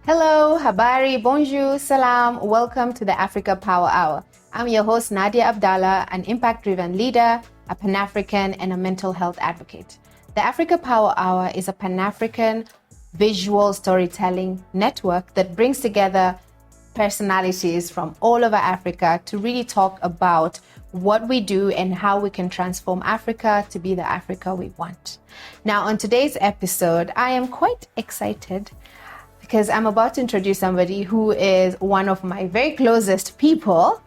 Hello, habari, bonjour, salam. Welcome to the Africa Power Hour. I'm your host, Nadia Abdallah, an impact-driven leader, a Pan-African, and a mental health advocate. The Africa Power Hour is a Pan-African visual storytelling network that brings together personalities from all over Africa to really talk about what we do and how we can transform Africa to be the Africa we want. Now, on today's episode, I am quite excited because I'm about to introduce somebody who is one of my very closest people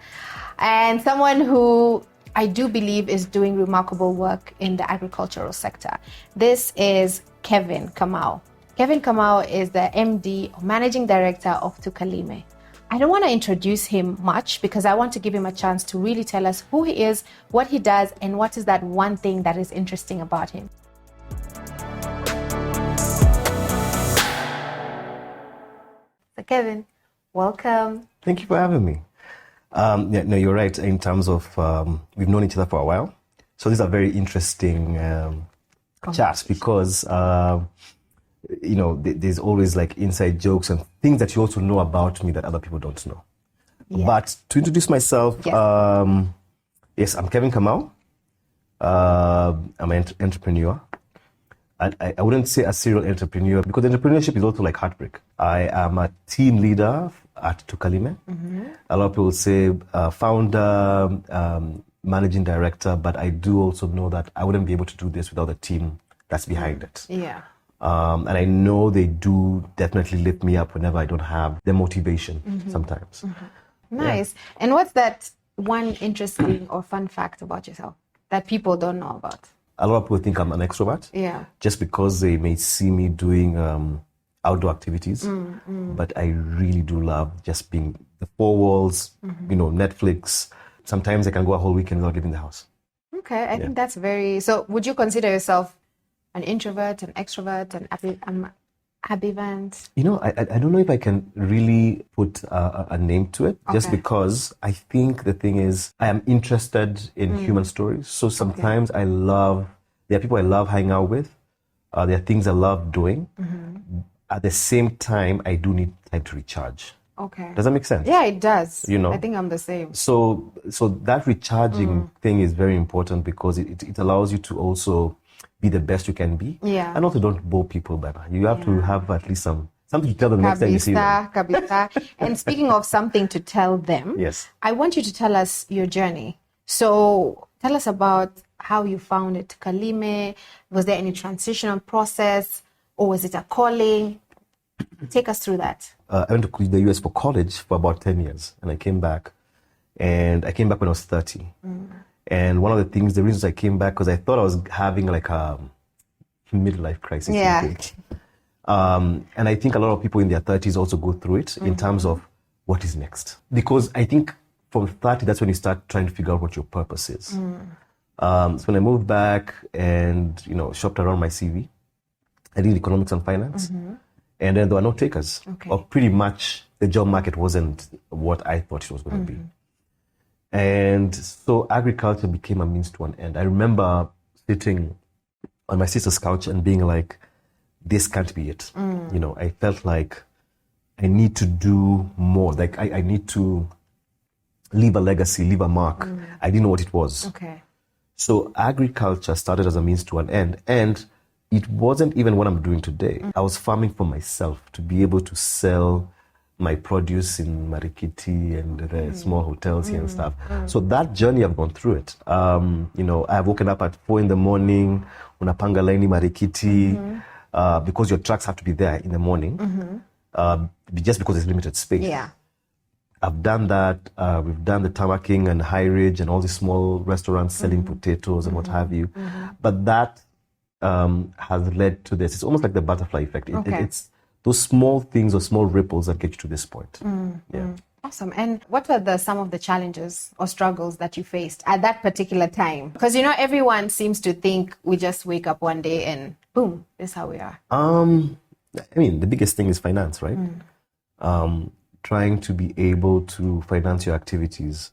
and someone who I do believe is doing remarkable work in the agricultural sector. This is Kevin Kamau. Kevin Kamau is the MD or Managing Director of Tukalime. I don't want to introduce him much because I want to give him a chance to really tell us who he is, what he does, and what is that one thing that is interesting about him. So Kevin, welcome. Thank you for having me. You're right in terms of we've known each other for a while. So these are very interesting chats because there's always like inside jokes and things that you also know about me that other people don't know. Yeah. But to introduce myself, yes, I'm Kevin Kamau. I'm an entrepreneur. I wouldn't say a serial entrepreneur because entrepreneurship is also like heartbreak. I am a team leader at Tukalime. Mm-hmm. A lot of people say founder, managing director, but I do also know that I wouldn't be able to do this without the team that's behind it. Yeah. And I know they do definitely lift me up whenever I don't have the motivation sometimes. Mm-hmm. Nice. Yeah. And what's that one interesting or fun fact about yourself that people don't know about? A lot of people think I'm an extrovert. Yeah. Just because they may see me doing outdoor activities. But I really do love just being the four walls, Netflix. Sometimes I can go a whole weekend without leaving the house. Okay. I think that's so would you consider yourself an introvert, an extrovert, an ambivert? I don't know if I can really put a name to it, just because I think the thing is I am interested in human stories. So sometimes there are people I love hanging out with. There are things I love doing. At the same time, I do need time to recharge. Okay. Does that make sense? Yeah, it does. I think I'm the same. So that recharging thing is very important because it allows you to also be the best you can be. Yeah. And also don't bore people better. You have to have at least something to tell them next time you see them. And speaking of something to tell them, yes, I want you to tell us your journey. So tell us about how you found it, Tukalime. Was there any transitional process or was it a calling? Take us through that. I went to the US for college for about 10 years and I came back. And I came back when I was 30. And one of the reasons I came back, because I thought I was having like a midlife crisis. Yeah. And I think a lot of people in their 30s also go through it in terms of what is next. Because I think from 30, that's when you start trying to figure out what your purpose is. So when I moved back and, shopped around my CV, I did economics and finance. And then there were no takers. Or pretty much the job market wasn't what I thought it was going to be. And so agriculture became a means to an end. I remember sitting on my sister's couch and being like, this can't be it. I felt like I need to do more. Like I need to leave a legacy, leave a mark. I didn't know what it was. Okay. So agriculture started as a means to an end. And it wasn't even what I'm doing today. I was farming for myself to be able to sell my produce in Marikiti and the small hotels here and stuff. So that journey, I've gone through it. I've woken up at 4 a.m, unapanga laini Marikiti, because your trucks have to be there in the morning, just because there's limited space. Yeah. I've done that. We've done the Tamaking and High Ridge and all these small restaurants selling potatoes and what have you. But that has led to this. It's almost like the butterfly effect. It's those small things or small ripples that get you to this point. Yeah. Awesome. And what were some of the challenges or struggles that you faced at that particular time? Because, everyone seems to think we just wake up one day and boom, this is how we are. The biggest thing is finance, right? Trying to be able to finance your activities,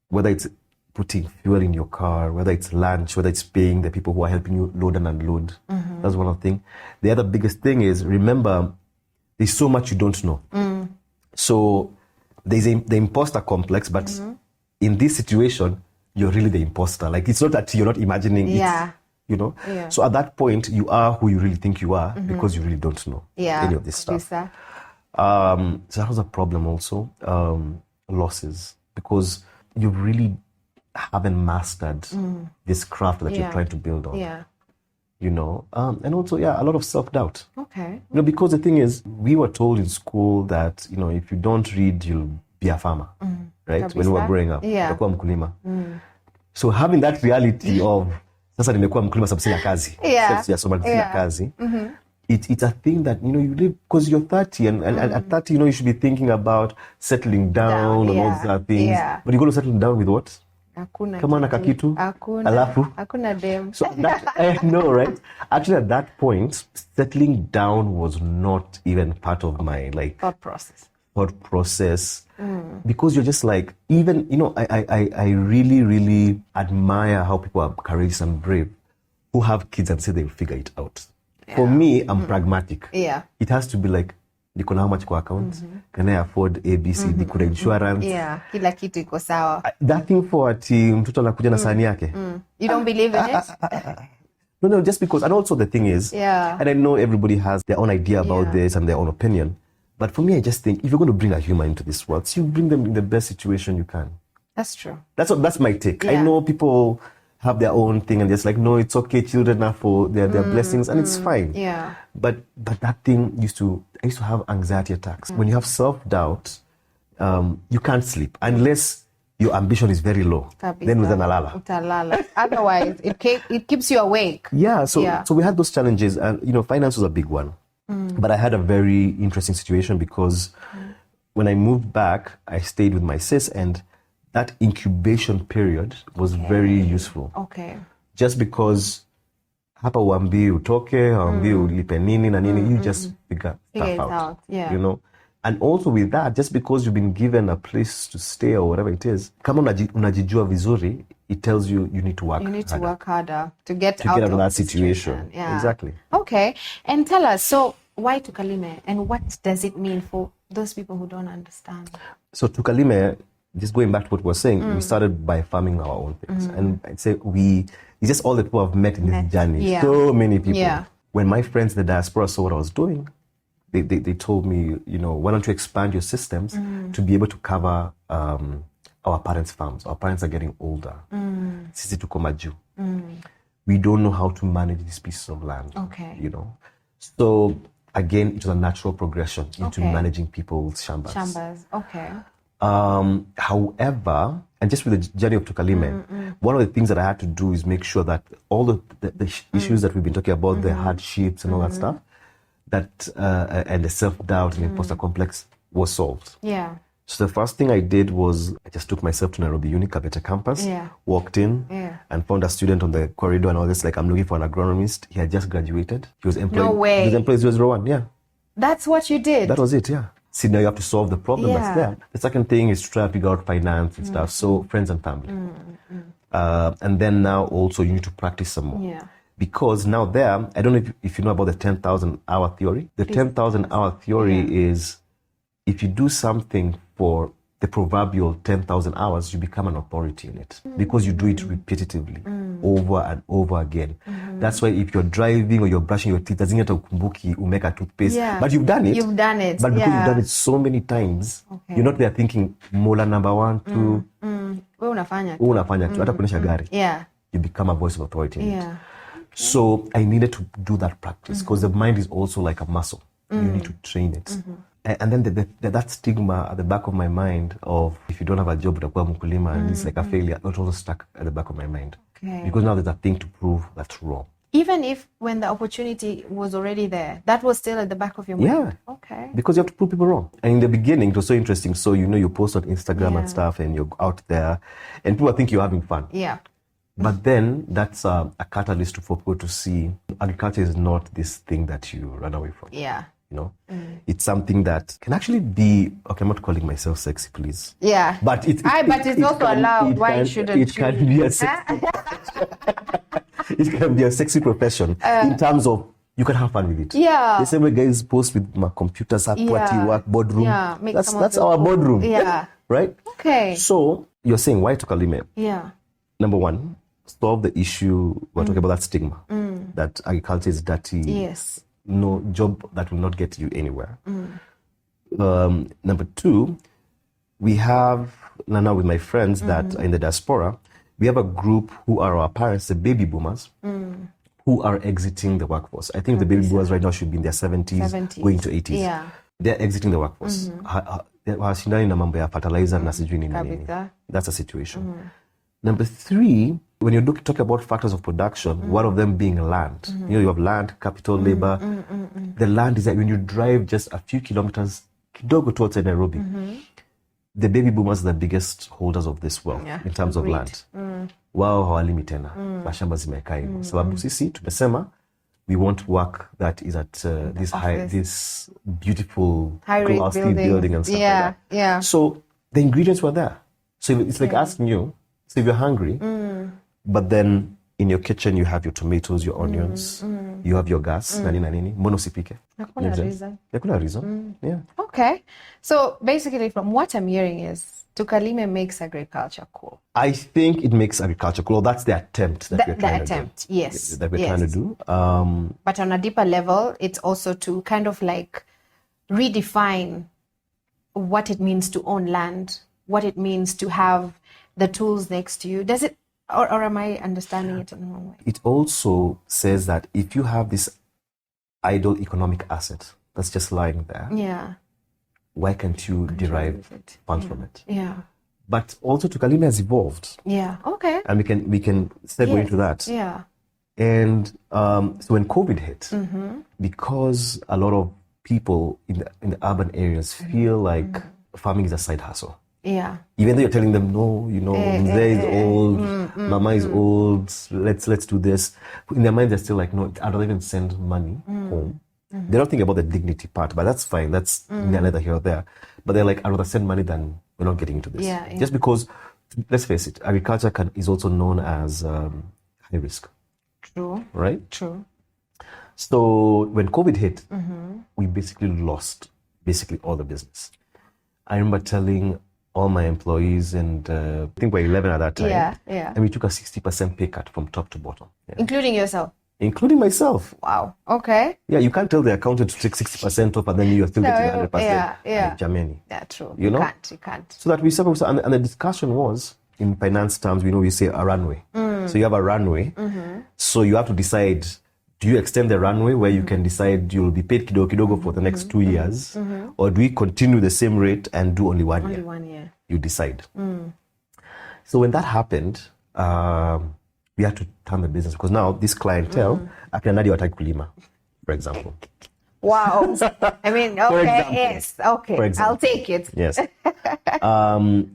whether it's putting fuel in your car, whether it's lunch, whether it's paying the people who are helping you load and unload. That's one of the things. The other biggest thing is, remember, there's so much you don't know. So there's the imposter complex, but in this situation, you're really the imposter. Like, it's not that you're not imagining it, you know? Yeah. So at that point, you are who you really think you are because you really don't know any of this stuff. So that was a problem also, losses, because you really haven't mastered this craft that you're trying to build on. Yeah. You know, and also, a lot of self-doubt. Okay. You know, because the thing is, we were told in school that, you know, if you don't read, you'll be a farmer, right? When we were growing up. Utakuwa mkulima. So having that reality of, sasa nimekuwa mkulima sababu sina kazi. Sina kazi. It's a thing that, you know, you live, because you're 30 and at 30, you know, you should be thinking about settling down and all those things. But you're going to settle down with what? Kama na kakitu, alafu. Hakuna dem. So that, I know, right? Actually, at that point, settling down was not even part of my, like, thought process. Because you're just like, even, you know, I really, really admire how people are courageous and brave who have kids and say they'll figure it out. For me, I'm pragmatic. It has to be like, niko na how much kwa account? Can I afford ABCD? Kuna insurance? Kila kitu iko sawa. That thing for ati mtoto anakuja na sahani yake. You don't believe in it? No, just because. And also the thing is, and I know everybody has their own idea about this and their own opinion. But for me, I just think if you're going to bring a human into this world, so you bring them in the best situation you can. That's true. That's my take. I know people have their own thing and just like, no, it's okay, children are for their blessings and it's fine. But that thing I used to have anxiety attacks. When you have self-doubt, you can't sleep unless your ambition is very low. Then with utalala. Otherwise, it keeps you awake. So we had those challenges, and you know, finance was a big one. But I had a very interesting situation because when I moved back, I stayed with my sis, and that incubation period was very useful. Just because hapa uambi utoke, uambi ulipe nini na nini, you just figure stuff out. You know? And also with that, just because you've been given a place to stay or whatever it is, kama unajijua vizuri, it tells you need to work harder. You need to work harder to get out of that situation. Exactly. Okay. And tell us, so why Tukalime, and what does it mean for those people who don't understand? So Tukalime, just going back to what we were saying, we started by farming our own things. And I'd say it's just all the people I've met in this journey. So many people. When my friends in the diaspora saw what I was doing, they told me, you know, why don't you expand your systems to be able to cover our parents' farms. Our parents are getting older. Sisi tuko maju. We don't know how to manage these pieces of land. You know. So again, it was a natural progression into managing people's shambas. However, and just with the journey of Tukalime, one of the things that I had to do is make sure that all the issues that we've been talking about, the hardships and all that stuff, that and the self-doubt and imposter complex was solved. So the first thing I did was I just took myself to Nairobi Uni Kabete campus, walked in and found a student on the corridor and all this, like, I'm looking for an agronomist. He had just graduated. He was employed. No way. He was employed 001, That's what you did? That was it, See, now you have to solve the problem that's there. The second thing is to try to figure out finance and stuff. So friends and family. And then now also you need to practice some more. Because now there, I don't know if you know about the 10,000 hour theory. The 10,000 hour theory is if you do something for the proverbial 10,000 hours, you become an authority in it because you do it repetitively over and over again. That's why if you're driving or you're brushing your teeth, lazima hata ukumbuki umeka toothpaste. But you've done it. But because you've done it so many times, you're not there thinking mola number 1, 2. Unafanya tu. Hata kuendesha gari. You become a voice of authority in it. So I needed to do that practice because the mind is also like a muscle. You need to train it. And then that stigma at the back of my mind of if you don't have a job, utakuwa mkulima, and it's like a failure, that also stuck at the back of my mind. Because now there's a thing to prove that's wrong. Even if when the opportunity was already there, that was still at the back of your mind? Because you have to prove people wrong. And in the beginning, it was so interesting. So, you know, you post on Instagram and stuff and you're out there and people think you're having fun. But then that's a catalyst for people to see agriculture is not this thing that you run away from. You know, it's something that can actually be, okay, I'm not calling myself sexy, please. But it's also allowed. Why shouldn't it can be a sexy it can be a sexy profession in terms of you can have fun with it. Yeah. The same way guys post with my computers at party work, boardroom. Yeah. That's our boardroom. Yeah. Right? Okay. So you're saying why Tukalime? Yeah. Number one, solve the issue. We're talking about that stigma that agriculture is dirty. Yes. No job that will not get you anywhere. Number two, we have now with my friends that are in the diaspora, we have a group who are our parents, the baby boomers, who are exiting the workforce. I think the baby boomers right now should be in their 70s. Going to 80s. Yeah. They're exiting the workforce. Hawashindani na mambo ya fertilizer na sijui nini nini. That's a situation. Number three, when you talk about factors of production, one of them being land. You have land, capital, labor. The land is that when you drive just a few kilometers kidogo towards Nairobi, the baby boomers are the biggest holders of this wealth in terms of land. Wao hawalimi tena. Mashamba zimekaa hivyo. Sababu sisi tumesema we want work that is at this beautiful high-rise building and stuff like that. Yeah. So the ingredients were there. So it's like asking you, so if you're hungry, but then in your kitchen you have your tomatoes, your onions, you have your gas, nani, mbona usipike? Hakuna reason. Yeah. Okay. So basically from what I'm hearing is Tukalime makes agriculture cool. I think it makes agriculture cool. That's the attempt that we're trying to do. Yes. That we're trying to do. But on a deeper level, it's also to kind of like redefine what it means to own land, what it means to have the tools next to you. Does it, or am I understanding it in the wrong way? It also says that if you have this idle economic asset that's just lying there, why can't you derive funds from it? Yeah. But also Tukalime has evolved. Yeah. Okay. And we can segue into that. Yeah. And so when COVID hit, because a lot of people in the urban areas feel like farming is a side hustle. Yeah. Even though you're telling them, no, Mzee is old, Mama is old, let's do this. In their mind, they're still like, no, I don't even send money home. They don't think about the dignity part, but that's fine. That's neither here or there. But they're like, I'd rather send money than we're not getting into this. Yeah. Just because, let's face it, agriculture is also known as high risk. True. Right? True. So when COVID hit, we basically lost all the business. I remember telling all my employees, and I think we're 11 at that time. Yeah. And we took a 60% pay cut from top to bottom. Yeah. Including yourself? Including myself. Wow. Okay. Yeah, you can't tell the accountant to take 60% off and then you're still getting 100%. Yeah. Jameni. Yeah, true. You know? You can't. So that and the discussion was, in finance terms, we say a runway. So you have a runway. So you have to decide, do you extend the runway where you can decide you'll be paid kidogo for the next 2 years? Or do we continue the same rate and do only 1 year? Only 1 year. You decide. So when that happened, we had to turn the business because now this clientele, akina Nadia wataki kulima, for example. Wow. I mean, okay, yes, okay, I'll take it. Yes.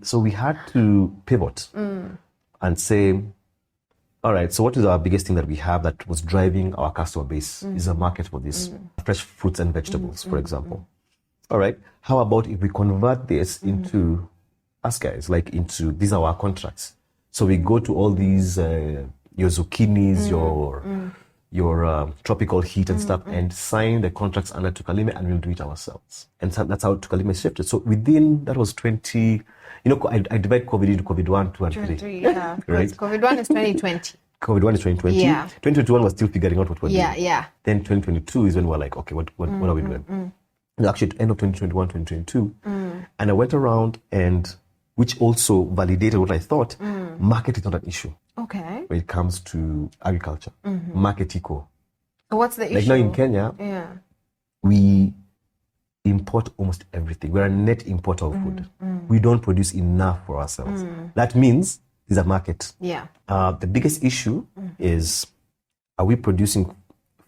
So we had to pivot and say, all right, so what is our biggest thing that we have that was driving our customer base is a market for this fresh fruits and vegetables, for example. All right, how about if we convert this into us guys, like into, these are our contracts. So we go to all these, your zucchinis, your tropical heat and stuff, and sign the contracts under Tukalime, and we'll do it ourselves. And so that's how Tukalime shifted. So within, that was 20, I divide COVID into COVID 1, 2, and 3. Yeah, right? COVID 1 is 2020. COVID 1 is 2020. Yeah. 2021 was still figuring out what we're doing. Yeah. Then 2022 is when we're like, okay, what are we doing? Actually, end of 2021, 2022. And I went around and, which also validated what I thought, market is not an issue. Okay. When it comes to agriculture. Market eco. So what's the issue? Like now in Kenya, we import almost everything. We're a net importer of food. We don't produce enough for ourselves. That means there's a market. Yeah. The biggest issue is, are we producing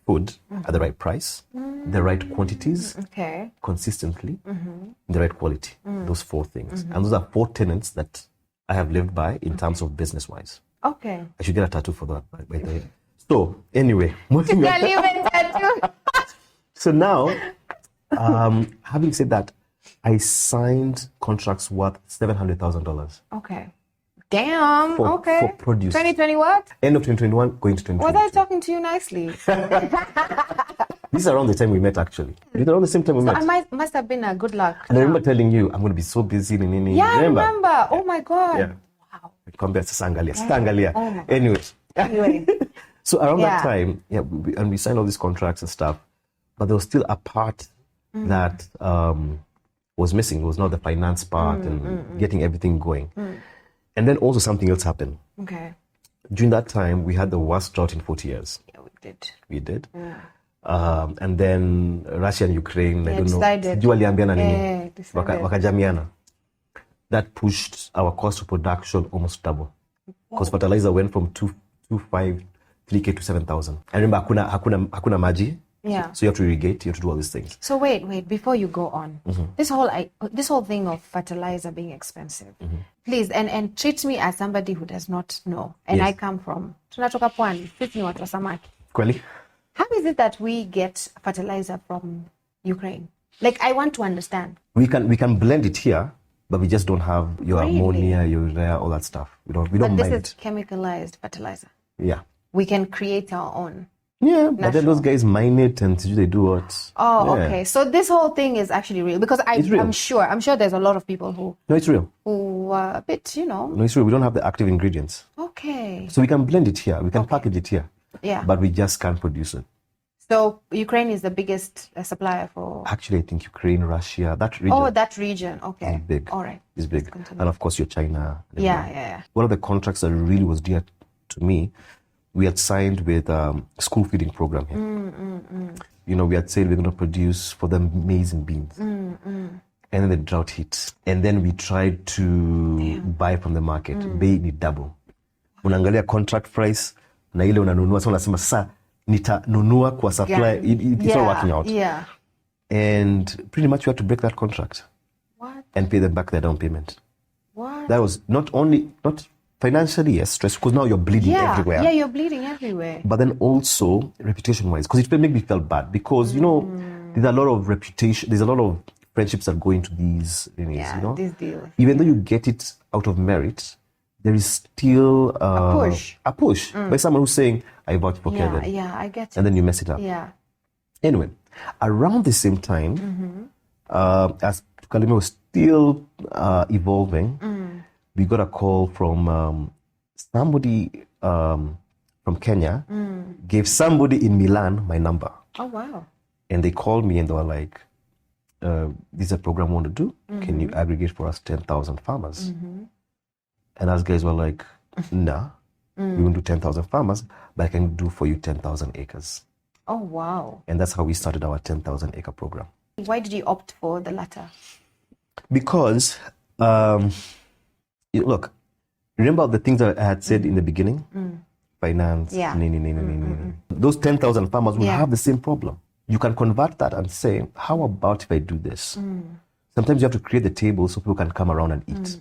food at the right price, the right quantities, consistently, the right quality? Those 4 things. And those are 4 tenets that I have lived by in terms of business-wise. Okay. I should get a tattoo for that, by the way. So, anyway. So now, having said that, I signed contracts worth $700,000. Okay. Damn. for produce. 2020 what? End of 2021, going to 2022. Was I talking to you nicely? This is around the time we met, actually. It's around the same time we met. I must have been a good luck. And I remember telling you, I'm going to be so busy. Yeah, I remember. Oh my God. Yeah. Wow. Compare to Sangalia. Oh. Anyway. So around that time, we signed all these contracts and stuff, but there was still a part that was missing. It was not the finance part and getting everything going. And then also something else happened. Okay. During that time, we had the worst drought in 40 years. Yeah, we did. We did. Yeah. And then Russia and Ukraine, I don't decided. know. Wakajamiana. That pushed our cost of production almost double. Because fertilizer went from 3K to 7,000. I remember hakuna maji. Yeah. So you have to irrigate, you have to do all these things. So wait, before you go on, this whole thing of fertilizer being expensive, please, and treat me as somebody who does not know. And Yes. I come from tunatoka pwani, sisi ni watu wa samaki. Kweli? How is it that we get fertilizer from Ukraine? Like, I want to understand. We can blend it here, but we just don't have your ammonia, your urea, all that stuff. We don't But mind. this is chemicalized fertilizer. Yeah. We can create our own. Yeah, but then those guys mine it and they do what? Oh, Yeah. okay. So this whole thing is actually real because It's real. I'm sure there's a lot of people who No, it's real. are a bit, No, it's real. We don't have the active ingredients. Okay. So we can blend it here. We can package it here. Yeah. But we just can't produce it. So Ukraine is the biggest supplier for... Actually, I think Ukraine, Russia, that region. Oh, that region. Okay. is big. All right. It's big. continue. And of course, you're China. and Yeah, everything. yeah. One of the contracts that really was dear to me, we had signed with school feeding program here. You know, we had said we're going to produce for them maize and beans. And then the drought hit. And then we tried to buy from the market. Bei ni double. Unaangalia contract price, na ile unanunua. So unasema, sasa, nitanunua kwa supply. It's not working out. Yeah. And pretty much we had to break that contract. What? And pay them back their down payment. What? That was not financially, yes, stress, because now you're bleeding everywhere. Yeah, you're bleeding everywhere. But then also reputation-wise, because it made me feel bad. Because, you know, there's a lot of reputation, there's a lot of friendships that go into these things, Yeah, you know? this deal. Even though you get it out of merit, there is still A push. by someone who's saying, I vouch for Kevin. Yeah, I get it. And then you mess it up. Yeah. Anyway, around the same time, as Tukalime was still evolving, we got a call from somebody from Kenya, gave somebody in Milan my number. Oh, wow. And they called me and they were like, this is a program we want to do. Can you aggregate for us 10,000 farmers? And us guys were like, nah, we won't do 10,000 farmers, but I can do for you 10,000 acres. Oh, wow. And that's how we started our 10,000 acre program. Why did you opt for the latter? Because, look, remember the things that I had said in the beginning? Finance, Yeah. Those 10,000 farmers will have the same problem. You can convert that and say, how about if I do this? Sometimes you have to create the table so people can come around and eat,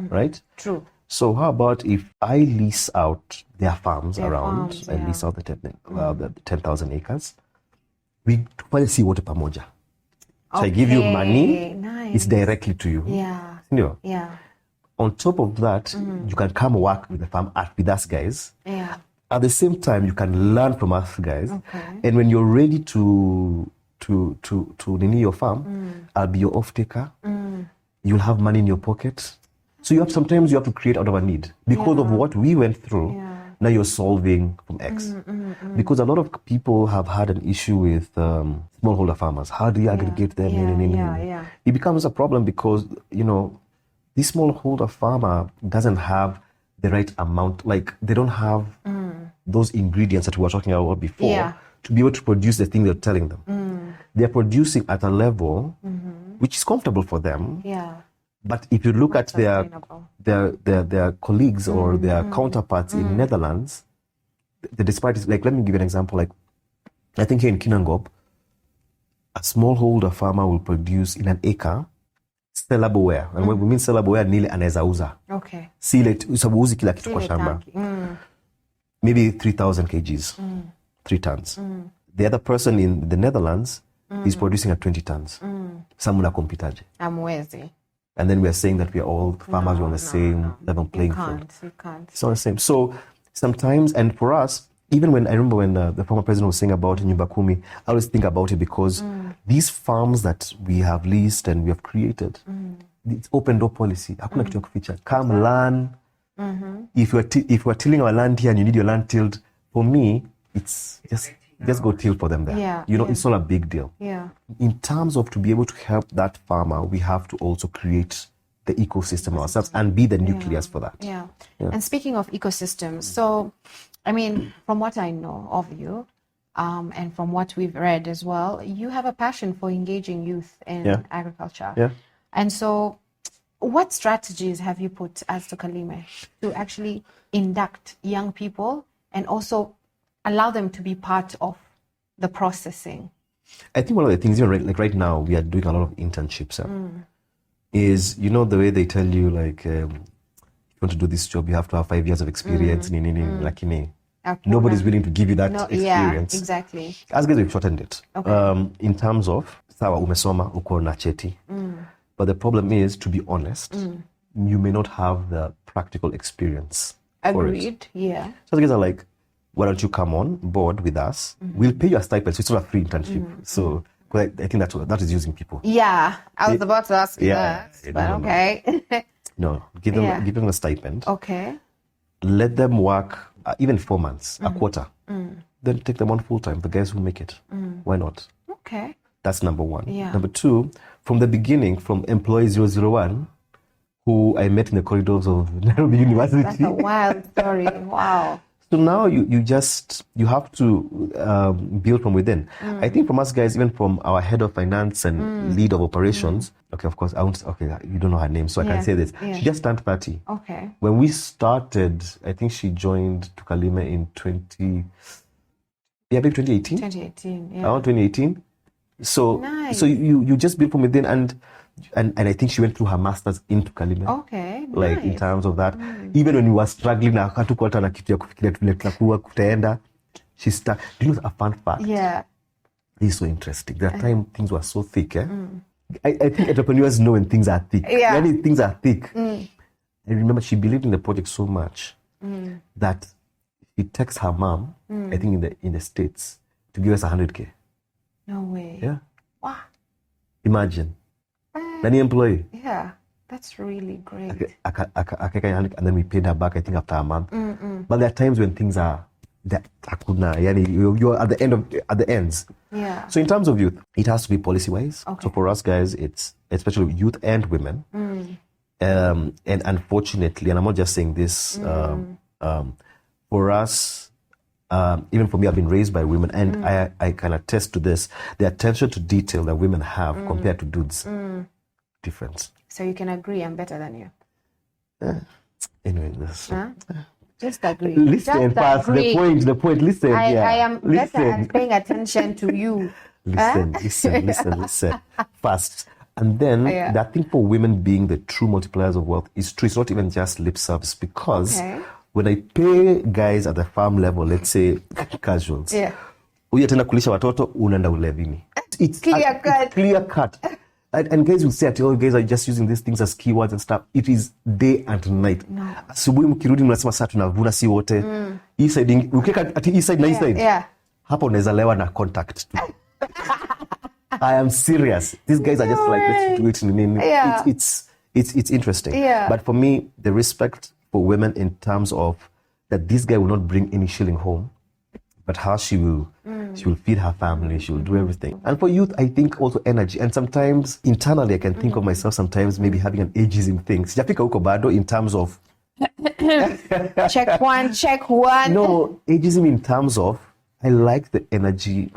right? True. So how about if I lease out their farms around, farms, I yeah. lease out the 10,000 acres, we see water pamoja. So I give you money, Nice. it's directly to you. Yeah. You know? Yeah. On top of that, you can come work with the farm with us guys. Yeah. At the same time, you can learn from us guys. Okay. And when you're ready to renew your farm, I'll be your off taker. You'll have money in your pocket. So sometimes you have to create out of a need because of what we went through. Yeah. Now you're solving from X. Because a lot of people have had an issue with smallholder farmers. How do you aggregate them? Yeah. It becomes a problem because, you know, this smallholder farmer doesn't have the right amount, like they don't have those ingredients that we were talking about before to be able to produce the thing they're telling them. They're producing at a level which is comfortable for them. Yeah. But if you look at their colleagues or their counterparts in Netherlands, the disparity is like, let me give you an example. Like, I think here in Kinangop, a smallholder farmer will produce in an acre sellable wear. And when we mean sellable wear, nile anaweza uza. Okay. Si ile usabuuzi kila kitu kwa shamba. Maybe 3,000 kgs, 3 tons. The other person in the Netherlands is producing at 20 tons. Samuna kompitaje. Amwezi. and then we are saying that we are all farmers, we're on the same level playing field. You can't. It's not the same. So sometimes, and for us, even when I remember when the former president was saying about Nyumba Kumi, I always think about it because these farms that we have leased and we have created, it's open door policy. Hakuna kitu ya kuficha. Come learn. If we're tilling our land here and you need your land tilled, for me, it's just go till for them there. Yeah, it's not a big deal. Yeah. In terms of to be able to help that farmer, we have to also create the ecosystem ourselves and be the nucleus for that. Yeah. And speaking of ecosystems, so, I mean, from what I know of you, and from what we've read as well, you have a passion for engaging youth in agriculture. Yeah. And so, what strategies have you put as Tukalime to actually induct young people and also allow them to be part of the processing? I think one of the things, like right now, we are doing a lot of internships. Is, the way they tell you, like, if you want to do this job, you have to have 5 years of experience. Nobody's willing to give you that experience. Yeah, exactly. As guys, we've shortened it. Okay. In terms of, sawa umesoma, uko na cheti. But the problem is, to be honest, you may not have the practical experience. Agreed, yeah. So the guys are like, why don't you come on board with us? We'll pay you a stipend, so it's not a free internship. So I think that is using people. Yeah, I was about to ask you that, but okay. No, give them a stipend. Okay. Let them work even 4 months, a quarter. Then take them on full time, the guys who make it. Why not? Okay. That's number one. Yeah. Number two, from the beginning, from employee 001, who I met in the corridors of Nairobi University. That's a wild story. Wow. So now you have to build from within. I think from us guys, even from our head of finance and lead of operations, okay, of course, you don't know her name, so I can say this. Yeah. She just turned 30. Okay. When we started, I think she joined Tukalime in 2018? 2018, yeah. Around 2018. So, Nice. so you just build from within, and I think she went through her masters in Tukalime. Okay, Like nice. in terms of that, even when we were struggling na hatukuwa na kitu ya kufikiria vile tutakuwa kutaenda, she started. Do you know a fun fact? Yeah. This is so interesting. That time things were so thick. I think entrepreneurs know when things are thick. Yeah. When things are thick. I remember she believed in the project so much that she texts her mom, I think in the States, to give us 100K. No way. Yeah. Wow. Imagine. Any employee. Yeah. That's really great. And then we paid her back, I think, after a month. But there are times when things are that you're at the ends. Yeah. So in terms of youth, it has to be policy wise. Okay. So for us guys, it's especially youth and women. And unfortunately, and I'm not just saying this, for us, even for me, I've been raised by women, and I can attest to this. The attention to detail that women have compared to dudes, difference. So you can agree I'm better than you. Anyway, Just agree. listen Just fast. agree. The point. Listen. I am better listen. at paying attention to you. Listen. Fast. And then that thing for women being the true multipliers of wealth is true. It's not even just lip service, because when I pay guys at the farm level, let's say casuals, uya tena kulisha watoto unaenda ulevini. It's clear cut. And guys will say, oh, guys are just using these things as keywords and stuff. It is day and night. Asubuhi mkirudi mnasema sasa tunavuna si wote. Hii side ukiweka ati hii side na hii side. Hapo unaweza lewa na contact. I am serious. These guys are just like, let's do it. It's interesting. But for me, the respect for women in terms of that this guy will not bring any shilling home, but how she will feed her family, she will do everything. And for youth, I think also energy. And sometimes internally, I can think of myself sometimes maybe having an ageism thing. Sijafika huko bado in terms of check one. No, ageism in terms of I like the energy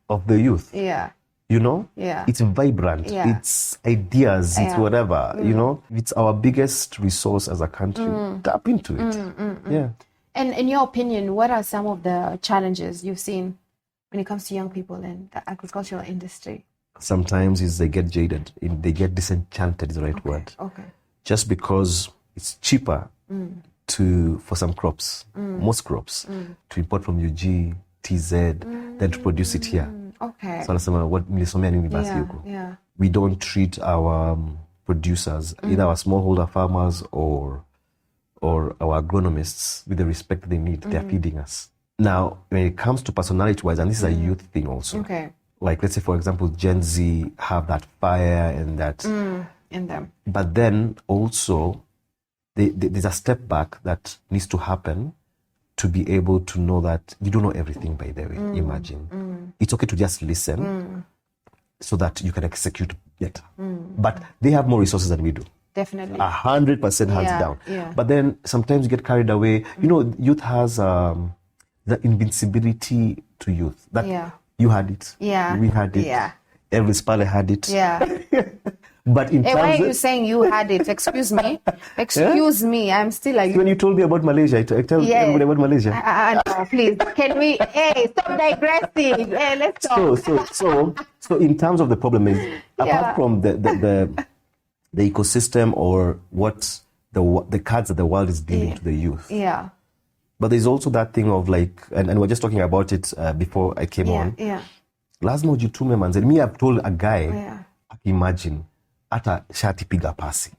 of the youth. Yeah. You know? Yeah. It's vibrant. Yeah. It's ideas. It's whatever. You know? It's our biggest resource as a country. Tap into it. Yeah. And in your opinion, what are some of the challenges you've seen when it comes to young people in the agricultural industry? Sometimes is they get jaded. They get disenchanted is the right word. Okay. Just because it's cheaper for some crops, most crops, to import from UG, TZ, than to produce it here. Okay. So nasema what nilisomea nini basi huko. Yeah. We don't treat our producers, either our smallholder farmers or our agronomists, with the respect that they need. They're feeding us. Now, when it comes to personality-wise, and this is a youth thing also. Okay. Like, let's say, for example, Gen Z have that fire and that... in them. But then also, there's a step back that needs to happen to be able to know that you don't know everything, by the way. Imagine. It's okay to just listen so that you can execute better. But they have more resources than we do. Definitely. 100% hands down. Yeah. But then sometimes you get carried away. You know, youth has the invincibility to youth. That you had it. Yeah. We had it. Yeah. Elvis Pale had it. Yeah. But in Hey, terms why are you of, saying you had it? Excuse me. Excuse me. I'm still like... when you told me about Malaysia, I tell everybody about Malaysia. No, please. Can we... Hey, stop digressing. Hey, let's talk. So in terms of the problem is, apart from the ecosystem or what the cards that the world is dealing to the youth. Yeah. But there's also that thing of like, and we're just talking about it before I came on. Yeah. Lazima ujitume manze. Me, I've told a guy, imagine, ata shati piga pasi.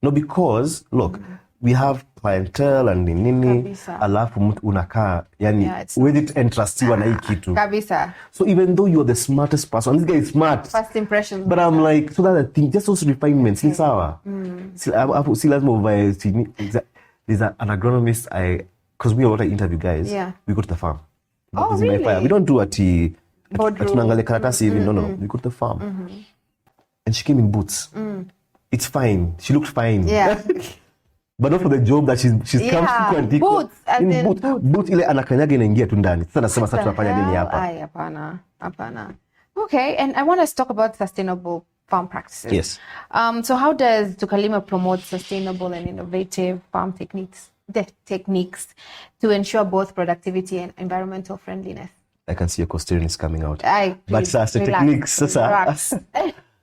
No, because, look, we have clientele and nini, Kabisa. alafu mtu unakaa, yani, with it entrusted na hii kitu. Kabisa. So even though you're the smartest person, this guy is smart. First impression. But I'm like, so that I think, just those refinements, si sawa. Si lazima uvae, there's an agronomist, because we are what I interview guys, we go to the farm. Oh, really? We don't do tunaangalia karatasi hivi, no. We go to the farm. And she came in boots. It's fine. She looked fine. Yeah. But not for the job that she's come to and boots. Boots ile anakanyaga inaingia tu ndani. Sasa nasema sasa tunafanya nini hapa? Ay, hapana. Okay, and I want us to talk about sustainable farm practices. Yes. So how does Tukalime promote sustainable and innovative farm techniques to ensure both productivity and environmental friendliness? I can see your Costarian is coming out. But techniques.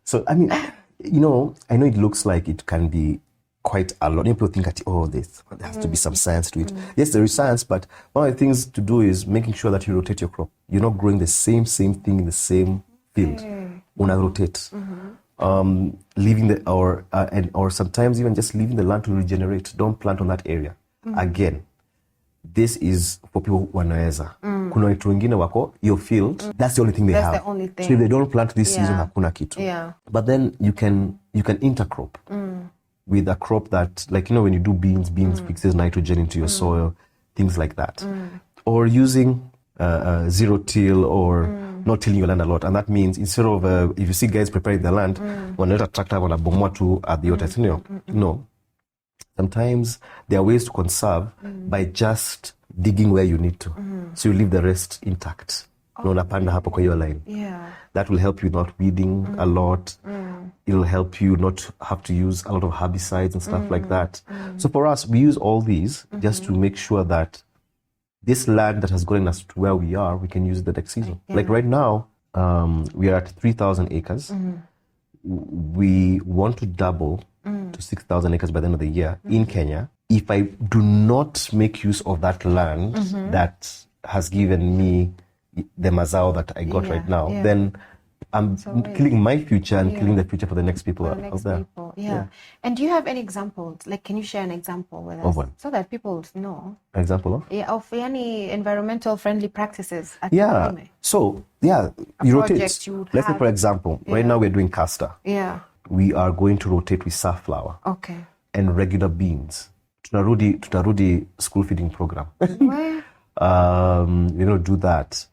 So, I mean, you know, I know it looks like it can be quite a lot. People think that, there has to be some science to it. Yes, there is science, but one of the things to do is making sure that you rotate your crop. You're not growing the same thing in the same field. Una rotate. Leaving or sometimes even just leaving the land to regenerate. Don't plant on that area. Again, this is for people who wanaweza. Kuna watu wengine wako your field, that's the only thing they have. That's the only thing. So if they don't plant this season, hakuna kitu. Yeah. But then you can intercrop with a crop that, like, you know, when you do beans fixes nitrogen into your soil, things like that. Or using zero till or not tilling your land a lot. And that means instead of, if you see guys preparing the land, wanaleta tractor wanabomoa tu at the otesino. No. Sometimes there are ways to conserve by just digging where you need to. So you leave the rest intact. Unapanda hapo kwa hiyo line. That will help you not weeding a lot. It'll help you not have to use a lot of herbicides and stuff like that. So for us, we use all these just to make sure that this land that has gotten us to where we are, we can use it the next season. Like right now, we are at 3,000 acres. We want to double to 6,000 acres by the end of the year in Kenya. If I do not make use of that land that has given me the mazao that I got right now, then I'm killing my future and killing the future for the next people out there. Yeah. And do you have any examples? Like, can you share an example with us? Of what? So that people know. An example of? Yeah, of any environmental friendly practices at Yeah. Tukalime. So, you rotate. Let's say, for example, right now we're doing castor. Yeah. We are going to rotate with safflower. Okay. And regular beans. Tutarudi school feeding program. Do that.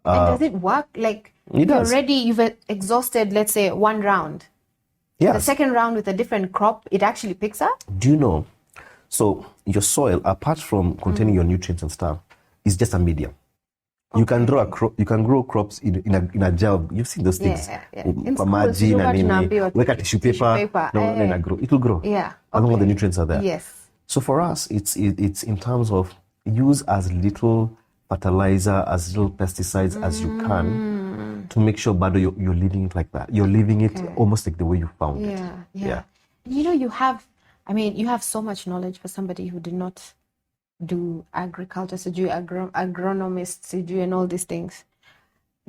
And does it work? Like, you've exhausted, let's say, one round. Yes. The second round with a different crop, it actually picks up? Do you know? So your soil, apart from containing your nutrients and stuff, is just a medium. Okay. You can grow crops in a gel. You've seen those things. Weka tissue paper. It will grow. Yeah. As long as the nutrients are there. Yes. So for us, it's in terms of use as little fertilizer, as little pesticides as you can to make sure, Bado, you're living it like that. You're living it almost like the way you found it. Yeah. You know, you have so much knowledge for somebody who did not do agriculture, so do agronomists, and all these things.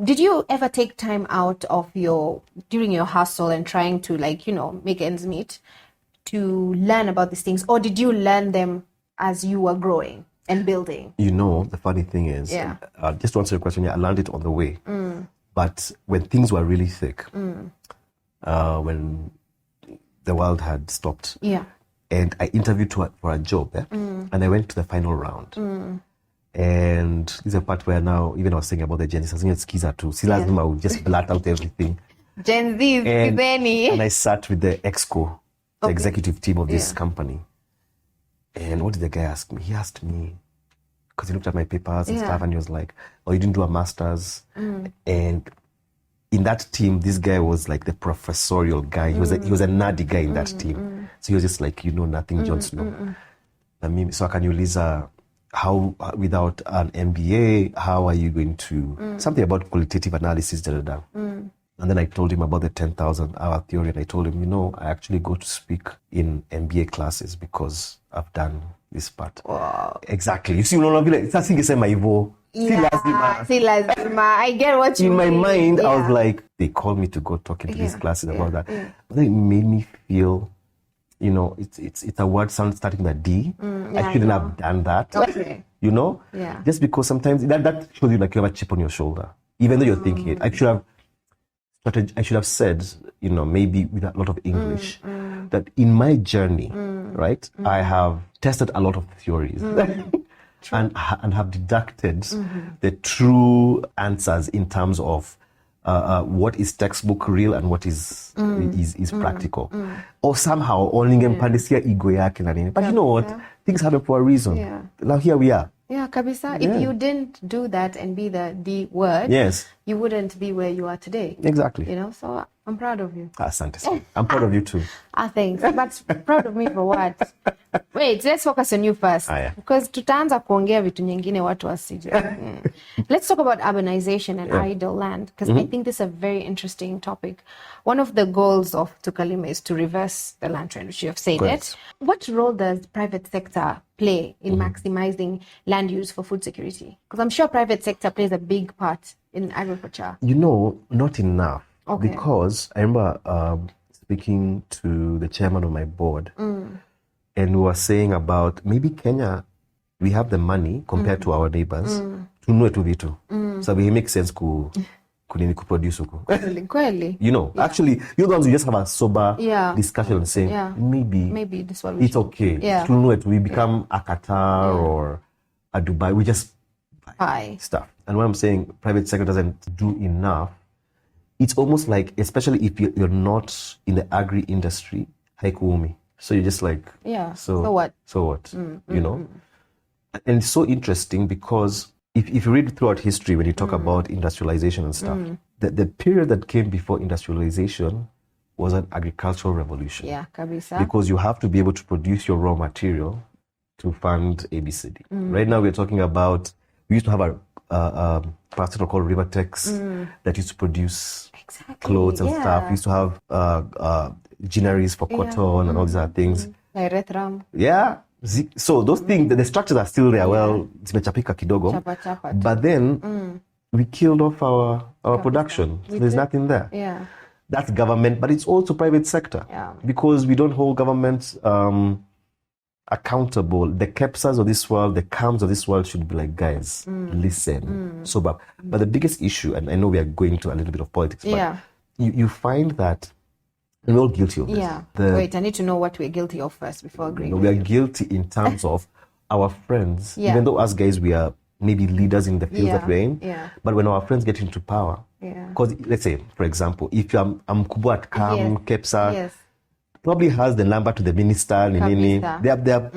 Did you ever take time out of during your hustle and trying to make ends meet to learn about these things, or did you learn them as you were growing and building? The funny thing is, just to answer your question, I learned it on the way. But when things were really thick, when the world had stopped, and I interviewed for a job, and I went to the final round. And this is a part where now, even I was saying about the Gen Z, I was skiza too. I would just blurt out everything. Gen Z, and I sat with the exco, the executive team of this company. And what did the guy ask me? He asked me, because he looked at my papers and stuff, and he was like, "Oh, you didn't do a master's?" And in that team, this guy was like the professorial guy. He was a nerdy guy in that team. So he was just like, nothing, Jon Snow. So can you Lisa, how without an MBA, how are you going to something about qualitative analysis, And then I told him about the 10,000-hour theory, and I told him, I actually go to speak in MBA classes because I've done this part. Wow. Exactly. You see, it's nothing is my Ivo. I get what you mean. In my mind, I was like, they called me to go talk into these classes about that. But then it made me feel, it's a word starting with a D. I shouldn't have done that. Okay. Yeah. Just because sometimes that shows you like you have a chip on your shoulder, even though you're thinking it. I should have said, maybe with a lot of English, that in my journey, right, I have tested a lot of theories and have deducted the true answers in terms of what is textbook real and what is practical. Or somehow, but you know what? Things happen for a reason. Yeah. Now here we are. Yeah, kabisa. If you didn't do that and be the D word, you wouldn't be where you are today. Exactly. So I'm proud of you. Asante. I'm proud of you too. Thanks. But proud of me for what? Wait, let's focus on you first. Because tutaanza kuongea vitu nyingine watu wasije. Let's talk about urbanization and idle land, because I think this is a very interesting topic. One of the goals of Tukalime is to reverse the land trend, which you have said it. What role does the private sector play in maximizing land use for food security? Because I'm sure private sector plays a big part in agriculture. Not enough. Okay. Because I remember speaking to the chairman of my board, and we were saying about maybe Kenya, we have the money compared to our neighbors to know to vitu. So it makes sense kuproduce huko. Actually, you're the ones who just have a sober discussion and saying, maybe this one it's okay. To know it, we become a Qatar or a Dubai. We just buy stuff. And when I'm saying private sector doesn't do enough, it's almost like, especially if you're not in the agri industry, haikuumi. So you're just like, so what? And it's so interesting because if you read throughout history, when you talk about industrialization and stuff, the period that came before industrialization was an agricultural revolution. Yeah, kabisa. Because you have to be able to produce your raw material to fund ABCD. Right now we're talking about, we used to have a paracetamol called Rivertex that used to produce clothes and stuff. We used to have ginneries for cotton and all these other things. Yeah. So those things, the structures are still there. Well, zimechapika kidogo. But then we killed off our production. So there's nothing there. Yeah. That's government, but it's also private sector. Yeah. Because we don't hold governments accountable. The KEPSAs of this world, the CAMs of this world should be like, guys, listen. Sober. But the biggest issue, and I know we are going to a little bit of politics, but you find that we're all guilty of this. Yeah. Wait, I need to know what we're guilty of first before agreeing. We are guilty in terms of our friends, even though us guys, we are maybe leaders in the field that we're in. Yeah. But when our friends get into power, because let's say, for example, if I'm Mkubwa at CAM, KEPSA, probably has the number to the minister, they are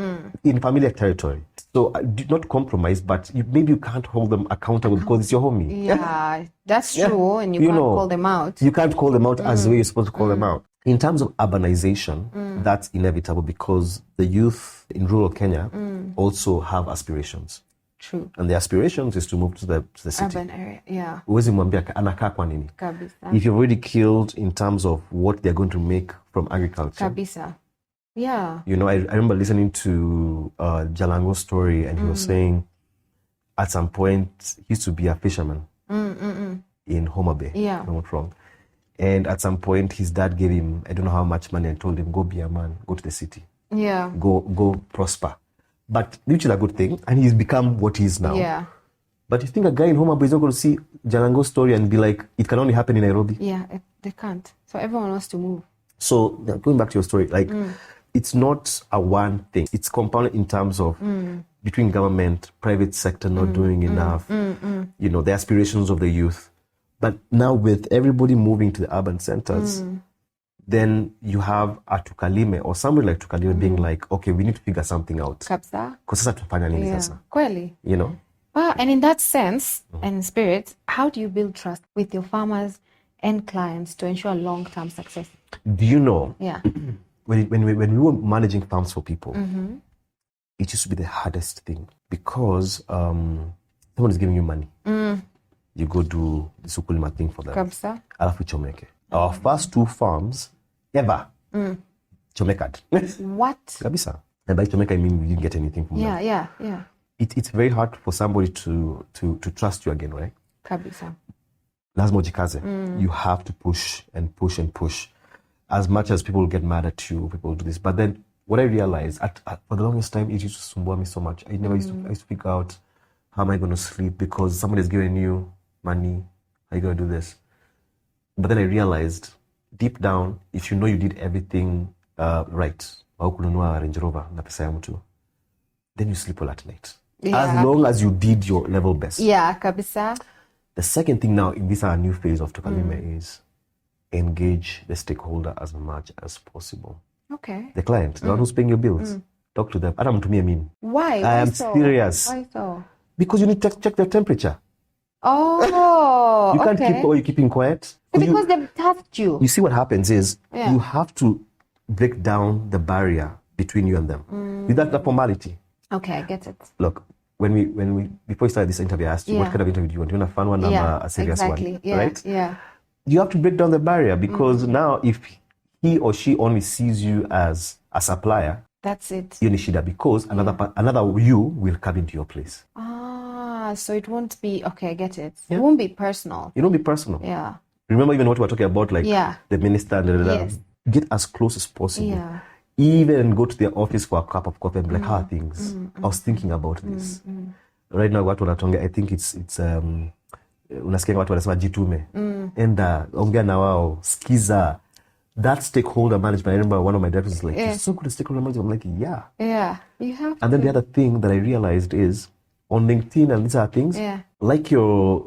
in familiar territory. So do not compromise, but maybe you can't hold them accountable because it's your homie. Yeah, that's true, and you can't call them out. You can't call them out as the way you're supposed to call them out. In terms of urbanization, that's inevitable because the youth in rural Kenya also have aspirations. True. And the aspirations is to move to the city. Urban area, yeah. Huwezi mwambia anakaa kwa nini? Kabisa. If you're already killed in terms of what they're going to make from agriculture. Kabisa. Yeah. I remember listening to Jalango's story, and he was saying at some point he used to be a fisherman. in Homa Bay, Yeah. if I'm not wrong. And at some point, his dad gave him, I don't know how much money, and told him, go be a man, go to the city, Yeah. go prosper. But which is a good thing, and he's become what he is now. Yeah. But you think a guy in Homa Bay is not going to see Jalango's story and be like, it can only happen in Nairobi? Yeah, they can't. So everyone wants to move. So going back to your story, like it's not a one thing. It's compounded in terms of between government, private sector not doing enough, you know, the aspirations of the youth. But now with everybody moving to the urban centers, then you have a Tukalime or somebody like Tukalime being like, okay, we need to figure something out. Kabisa. Kwa sasa tufanya nini Yeah. sasa? Kweli. You know? Wow. And in that sense and spirit, how do you build trust with your farmers and clients to ensure long-term success? Do you know, Yeah. when we were managing farms for people, it used to be the hardest thing because someone is giving you money. You go do the Tukalime thing for them. Kabisa. Alafu chomeke. Our first 2 farms ever chomekad. What? Kabisa. And by chomeka, I mean we didn't get anything from them. Yeah. It's very hard for somebody to trust you again, right? Kabisa. Lazima ujikaze. You have to push and push and push. As much as people get mad at you, people do this. But then what I realized, for the longest time, it used to sumbua me so much. I used to figure out, how am I going to sleep? Because somebody's giving you money. How are you going to do this? But then I realized, deep down, if you know you did everything right, haukununua Range Rover na pesa ya mtu, then you sleep well at night. Yeah. As long as you did your level best. Yeah, kabisa. The second thing now in this our new phase of Tukalime is engage the stakeholder as much as possible. Okay. The client, the one who's paying your bills. Talk to them. Hata mtumie mimi. Why? I Why am so? serious. Why so? Because you need to check their temperature. Oh, You can't okay. keep keeping quiet. Because they've tasked you. You see what happens is Yeah. you have to break down the barrier between you and them. Without the formality. Okay, I get it. Look, when we before we started this interview, I asked you, what Yeah. kind of interview do you want? Do you want a fun one or Yeah, a serious exactly. one? Yeah, Right? yeah. You have to break down the barrier because now if he or she only sees you as a supplier, That's it. you need shida because another you will come into your place. So it won't be, okay, I get it. Yeah. It won't be personal. You don't be personal. Yeah. Remember even what we were talking about, like Yeah. the minister, Yes. get as close as possible. Yeah. Even go to their office for a cup of coffee and be like, how are things? I was thinking about this. Right now, watu wanatonga, I think it's unasikia watu wanasema jitume. Enda, ongea na wao, skiza. That stakeholder management, I remember one of my directors was like, you're so good at stakeholder management. I'm like, yeah. Yeah. You have And then the other thing that I realized is on LinkedIn and these are things, Yeah. like your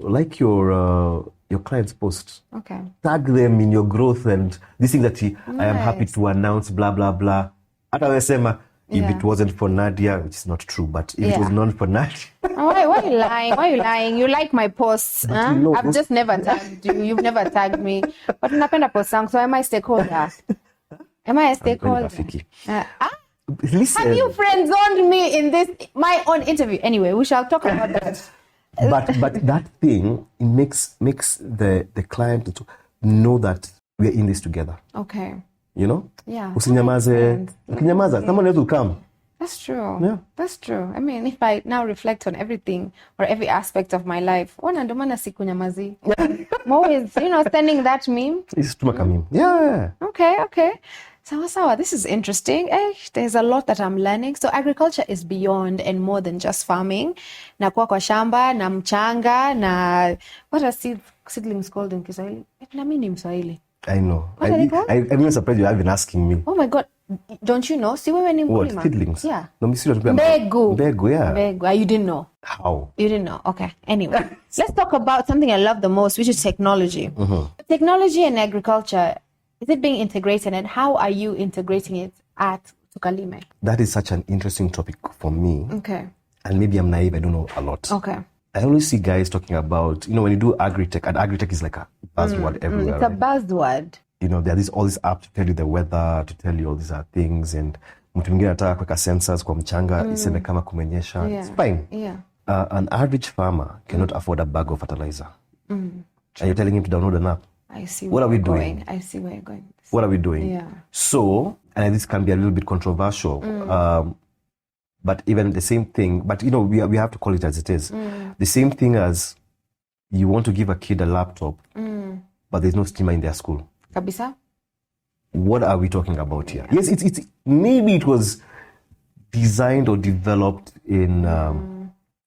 client's post. Okay. Tag them in your growth and this thing that I am happy Nice. to announce, blah, blah, blah. Hata wesema, if Yeah. it wasn't for Nadia, which is not true, but if it Yeah. was not for Nadia, Why are you lying? Why are you lying? You like my posts. Huh? you know, I've just never tagged you. You've never tagged me. But napenda post zangu. So am I a stakeholder? Am I a stakeholder? Rafiki. Have you friend zoned me in this, my own interview? Anyway, we shall talk about that. but that thing, it makes the client to know that we are in this together. Okay. You know? Yeah. Usinyamaze. Ukinyamaza, someone else will come. That's true. Yeah. That's true. I mean, if I now reflect on everything or every aspect of my life, wana ndo maana sikunyamazi. I'm always, sending that meme. It's too much meme. Yeah. Okay. Sawa. This is interesting. There's a lot that I'm learning. So agriculture is beyond and more than just farming. Na kuwa kwa shamba, na mchanga, na what are seedlings called in Kiswahili? Na mimi ni Mswahili. I know. What are they called? I'm even surprised you have been asking me. Oh my God. Don't you know? Si wewe ni What? mkulima? Seedlings? Yeah. No, me serious. Mbegu, yeah. Mbegu. You didn't know. How? You didn't know. Okay. Anyway, let's talk about something I love the most, which is technology. Technology and agriculture, is it being integrated, and how are you integrating it at Tukalime? That is such an interesting topic for me. Okay. And maybe I'm naive, I don't know a lot. Okay. I always see guys talking about, when you do Agritech, and Agritech is like a buzzword everywhere. It's a right? buzzword. There is all these apps to tell you the weather, to tell you all these things, and mtu mwingine anataka kuweka sensors kwa mchanga, iseme kama kumenyesha. Yeah. It's fine. Yeah. An average farmer cannot afford a bag of fertilizer. And you're telling him to download an app. I see What are we you're doing? going. I see where you're going. What are we doing? Yeah. So, and this can be a little bit controversial, but even the same thing, but we have to call it as it is. The same thing as you want to give a kid a laptop, but there's no steamer in their school. Kabisa? What are we talking about here? Yes, it's maybe it was designed or developed in